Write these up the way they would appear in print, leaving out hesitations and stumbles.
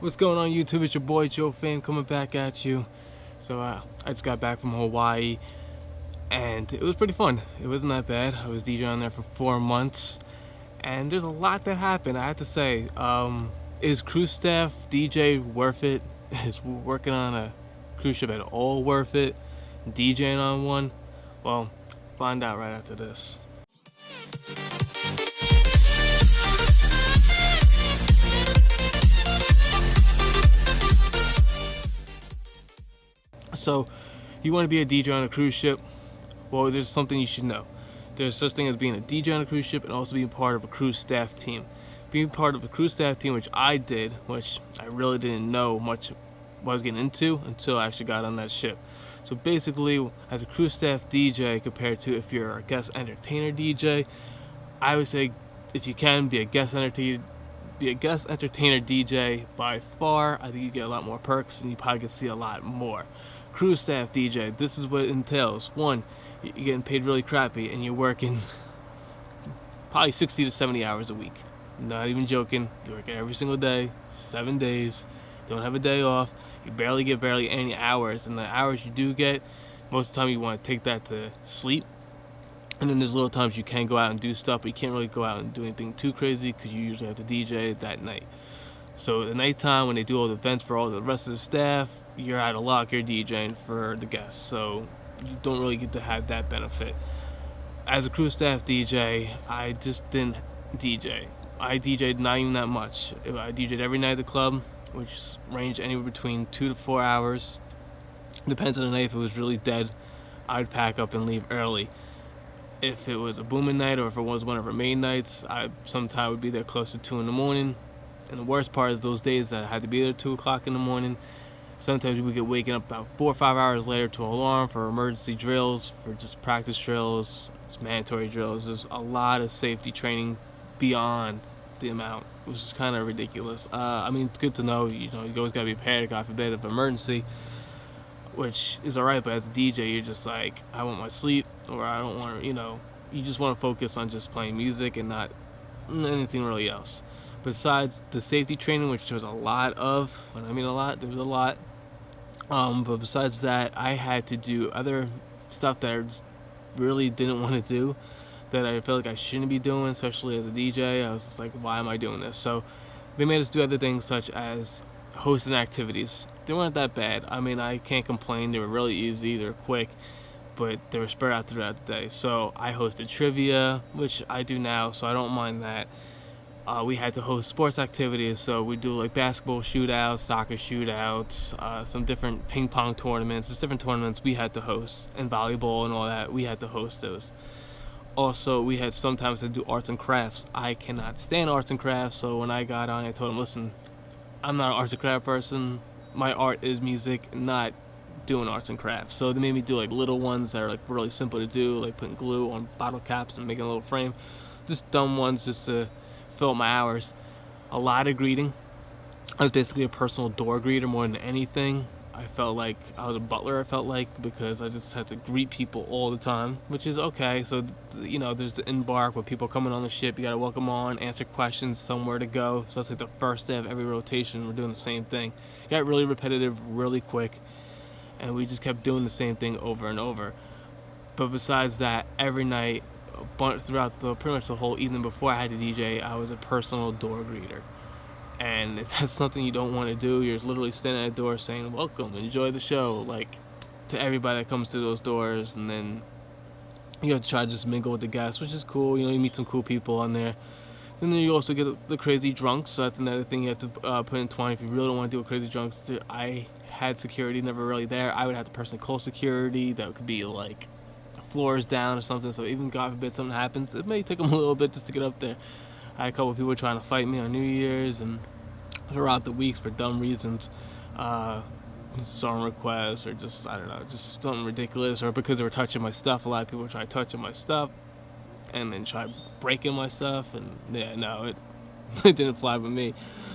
What's going on YouTube? It's your boy Joe Fame coming back at you. So I just got back from Hawaii and it was pretty fun. It wasn't that bad. I was DJing there for 4 months and there's a lot that happened. I have to say, is cruise staff DJ worth it? Is working on a cruise ship at all worth it? DJing on one? Well, find out right after this. So, you want to be a DJ on a cruise ship? Well, there's something you should know. There's such thing as being a DJ on a cruise ship and also being part of a cruise staff team. Being part of a cruise staff team, which I did, which I really didn't know much what I was getting into until I actually got on that ship. So basically, as a cruise staff DJ compared to if you're a guest entertainer DJ, I would say if you can be a guest entertainer DJ by far. I think you get a lot more perks and you probably can see a lot more. Cruise staff DJ, this is what it entails. One, you're getting paid really crappy and you're working probably 60 to 70 hours a week. Not even joking. You work every single day, 7 days, don't have a day off. You barely get any hours, and the hours you do get, most of the time you want to take that to sleep. And then there's little times you can go out and do stuff, but you can't really go out and do anything too crazy because you usually have to DJ that night. So the nighttime when they do all the events for all the rest of the staff, you're out of luck, you're DJing for the guests. So you don't really get to have that benefit. As a crew staff DJ, I just didn't DJ. I DJ'd not even that much. I DJ'd every night at the club, which ranged anywhere between 2 to 4 hours. Depends on the night. If it was really dead, I'd pack up and leave early. If it was a booming night or if it was one of our main nights, I sometimes would be there close to 2 in the morning. And the worst part is those days that I had to be there at 2 o'clock in the morning. Sometimes we would get waking up about 4 or 5 hours later to an alarm for emergency drills, for just practice drills, just mandatory drills. There's a lot of safety training beyond the amount, which is kind of ridiculous. I mean, it's good to know, you always gotta be prepared, God forbid, of emergency, which is alright, but as a DJ, you're just like, I want my sleep, or I don't want to, you just want to focus on just playing music and not anything really else. Besides the safety training, which there was a lot of, when I mean a lot, there was a lot, but besides that, I had to do other stuff that I just really didn't want to do, that I felt like I shouldn't be doing, especially as a DJ. I was just like, why am I doing this? So they made us do other things such as hosting activities. They weren't that bad. I mean, I can't complain. They were really easy, they were quick, but they were spread out throughout the day. So I hosted trivia, which I do now, so I don't mind that. We had to host sports activities, so we do like basketball shootouts, soccer shootouts, some different ping pong tournaments. There's different tournaments we had to host, and volleyball and all that, we had to host those. Also, we had sometimes to do arts and crafts. I cannot stand arts and crafts, so when I got on, I told them, listen, I'm not an arts and craft person. My art is music, not doing arts and crafts. So they made me do like little ones that are like really simple to do, like putting glue on bottle caps and making a little frame. Just dumb ones just to fill up my hours. A lot of greeting. I was basically a personal door greeter more than anything. I felt like I was a butler, I felt like, because I just had to greet people all the time, which is okay. So, there's the embark with people coming on the ship. You got to welcome them on, answer questions, somewhere to go. So that's like the first day of every rotation. We're doing the same thing. It got really repetitive, really quick, and we just kept doing the same thing over and over. But besides that, every night, throughout pretty much the whole evening before I had to DJ, I was a personal door greeter. And if that's something you don't want to do, you're literally standing at the door saying, welcome, enjoy the show, like, to everybody that comes through those doors. And then you have to try to just mingle with the guests, which is cool. You meet some cool people on there. And then you also get the crazy drunks, so that's another thing you have to put in 20 if you really don't want to do a crazy drunks. I had security never really there. I would have to personally call security. That could be like floors down or something, so even God forbid something happens, it may take them a little bit just to get up there. I had a couple of people trying to fight me on New Year's and throughout the weeks for dumb reasons, song requests or just, I don't know, just something ridiculous, or because they were touching my stuff. A lot of people try touching my stuff and then try breaking my stuff, and yeah, no, it didn't fly with me.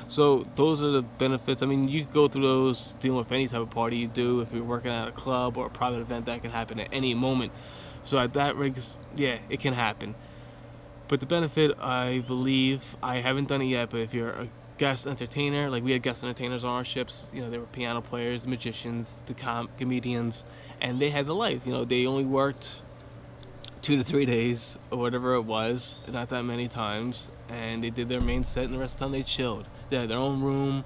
So those are the benefits. I mean, you go through those dealing with any type of party you do. If you're working at a club or a private event, that can happen at any moment. So at that risk, yeah, it can happen. But the benefit, I believe, I haven't done it yet, but if you're guest entertainer. Like, we had guest entertainers on our ships. You know, they were piano players, magicians, the comedians, and they had the life. You know, they only worked 2 to 3 days or whatever it was, not that many times, and they did their main set, and the rest of the time they chilled. They had their own room,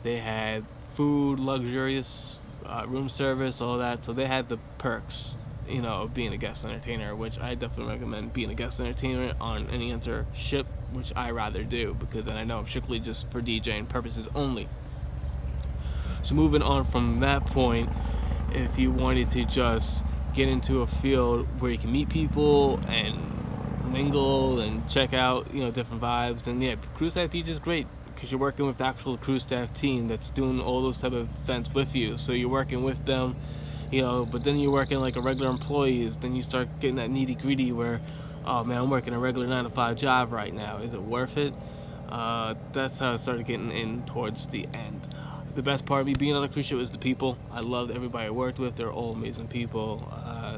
they had food, luxurious room service, all that. So they had the perks, you know, of being a guest entertainer, which I definitely recommend being a guest entertainer on any ship, which I rather do, because then I know I'm strictly just for DJing purposes only. So moving on from that point, if you wanted to just get into a field where you can meet people and mingle and check out, you know, different vibes, then yeah, crew staff DJ is great, because you're working with the actual crew staff team that's doing all those type of events with you. So you're working with them, you know, but then you're working like a regular employee. Then you start getting that nitty gritty where, oh man, I'm working a regular 9-to-5 job right now. Is it worth it? That's how I started getting in towards the end. The best part of me being on a cruise ship is the people. I loved everybody I worked with. They're all amazing people.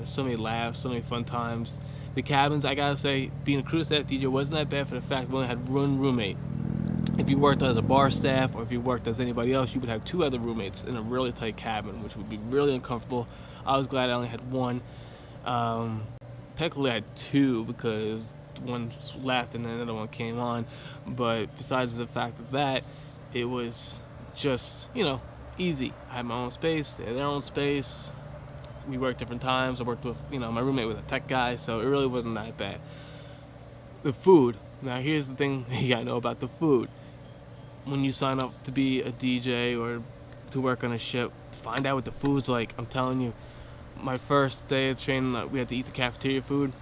So many laughs, so many fun times. The cabins, I gotta say, being a crew staff DJ wasn't that bad for the fact we only had one roommate. If you worked as a bar staff or if you worked as anybody else, you would have 2 other roommates in a really tight cabin, which would be really uncomfortable. I was glad I only had one. Technically I had 2 because one left and then another one came on. But besides the fact of that, it was just, you know, easy. I had my own space, they had their own space. We worked different times. I worked with, you know, my roommate was a tech guy, so it really wasn't that bad. The food. Now here's the thing you gotta know about the food. When you sign up to be a DJ or to work on a ship, find out what the food's like. I'm telling you, my first day of training, we had to eat the cafeteria food.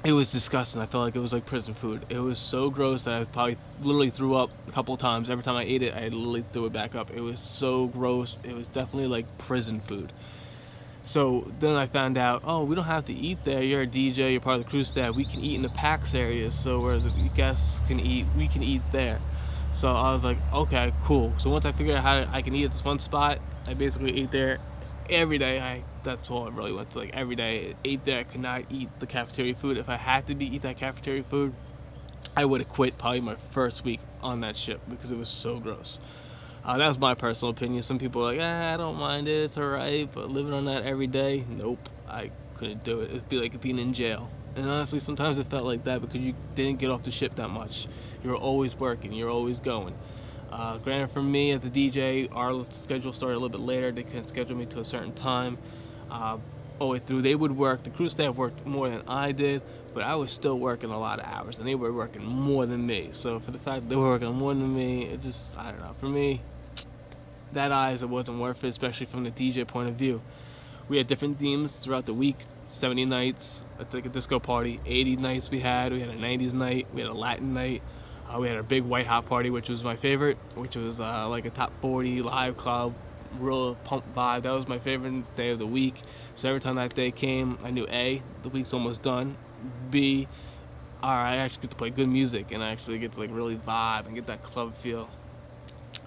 It was disgusting. I felt like it was like prison food. It was so gross that I probably literally threw up a couple of times. Every time I ate it, I literally threw it back up. It was so gross. It was definitely like prison food. So then I found out, oh, we don't have to eat there. You're a DJ, you're part of the crew staff. We can eat in the PAX areas. So where the guests can eat, we can eat there. So I was like, okay, cool. So once I figured out how I can eat at this one spot, I basically ate there every day. That's all I really went to, like every day. Ate there. I could not eat the cafeteria food. If I had to eat that cafeteria food, I would have quit probably my first week on that ship because it was so gross. That was my personal opinion. Some people are like, I don't mind it, it's alright, but living on that every day, nope, I couldn't do it. It'd be like being in jail. And honestly, sometimes it felt like that because you didn't get off the ship that much. You were always working, you're always going. Granted, for me as a DJ, our schedule started a little bit later. They couldn't schedule me to a certain time. All the way through, they would work. The crew staff worked more than I did, but I was still working a lot of hours, and they were working more than me. So for the fact that they were working more than me, it just, I don't know, for me, that eyes, it wasn't worth it, especially from the DJ point of view. We had different themes throughout the week. 70 nights, it's like a disco party. 80 nights we had a 90s night, we had a Latin night. We had a big white hot party, which was my favorite, which was like a top 40 live club, real pump vibe. That was my favorite day of the week. So every time that day came, I knew A, the week's almost done. B, alright, I actually get to play good music and I actually get to like really vibe and get that club feel.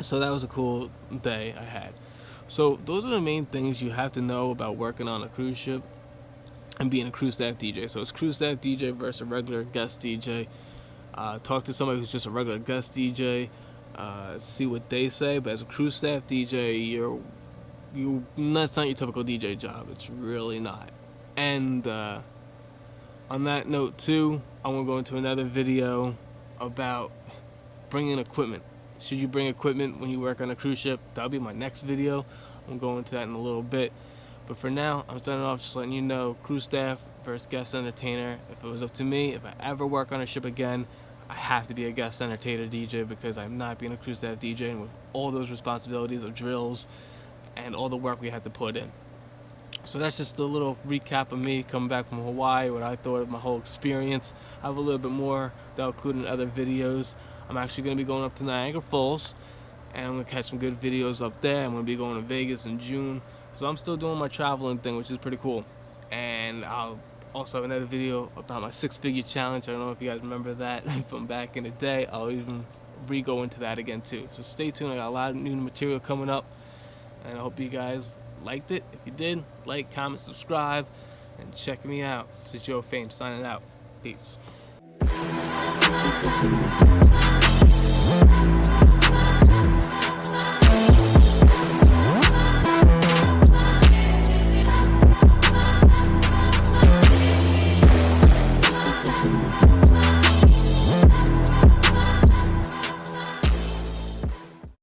So that was a cool day I had. So those are the main things you have to know about working on a cruise ship and being a crew staff DJ. So it's crew staff DJ versus a regular guest DJ. Talk to somebody who's just a regular guest DJ, see what they say. But as a crew staff DJ, that's not your typical DJ job. It's really not. And on that note too, I want to go into another video about bringing equipment. Should you bring equipment when you work on a cruise ship? That'll be my next video. I'm going into that in a little bit. But for now, I'm starting off just letting you know, crew staff versus guest entertainer. If it was up to me, if I ever work on a ship again, I have to be a guest entertainer DJ because I'm not being a crew staff DJ, and with all those responsibilities of drills and all the work we have to put in. So that's just a little recap of me coming back from Hawaii, what I thought of my whole experience. I have a little bit more that I'll include in other videos. I'm actually going to be going up to Niagara Falls, and I'm going to catch some good videos up there. I'm going to be going to Vegas in June. So I'm still doing my traveling thing, which is pretty cool. And I'll also have another video about my 6-figure challenge. I don't know if you guys remember that from back in the day. I'll even re-go into that again too. So stay tuned. I got a lot of new material coming up, and I hope you guys liked it. If you did, like, comment, subscribe, and check me out. This is Joe Fame signing out. Peace.